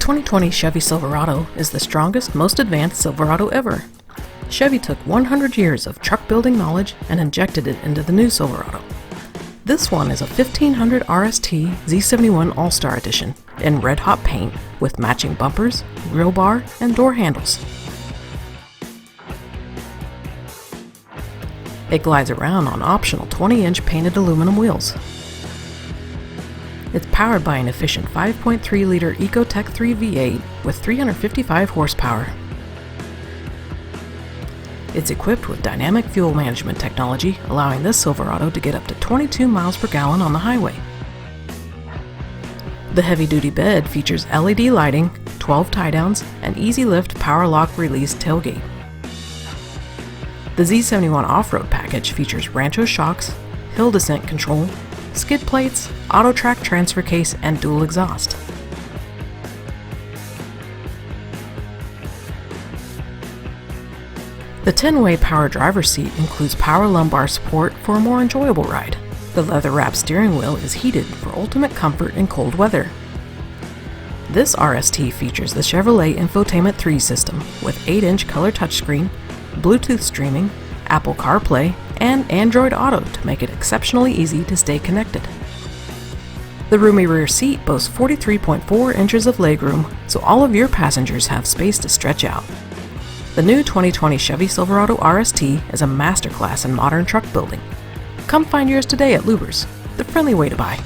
2020 Chevy Silverado is the strongest, most advanced Silverado ever. Chevy took 100 years of truck building knowledge and injected it into the new Silverado. This one is a 1500 RST Z71 All-Star Edition in red-hot paint with matching bumpers, grille bar, and door handles. It glides around on optional 20-inch painted aluminum wheels. It's powered by an efficient 5.3-liter Ecotec 3 V8 with 355 horsepower. It's equipped with dynamic fuel management technology, allowing this Silverado to get up to 22 miles per gallon on the highway. The heavy-duty bed features LED lighting, 12 tie-downs, and easy lift power lock release tailgate. The Z71 off-road package features Rancho shocks, hill descent control, skid plates, auto-track transfer case, and dual exhaust. The 10-way power driver's seat includes power lumbar support for a more enjoyable ride. The leather-wrapped steering wheel is heated for ultimate comfort in cold weather. This RST features the Chevrolet Infotainment 3 system with 8-inch color touchscreen, Bluetooth streaming, Apple CarPlay, and Android Auto to make it exceptionally easy to stay connected. The roomy rear seat boasts 43.4 inches of legroom, so all of your passengers have space to stretch out. The new 2020 Chevy Silverado RST is a masterclass in modern truck building. Come find yours today at Luber's, the friendly way to buy.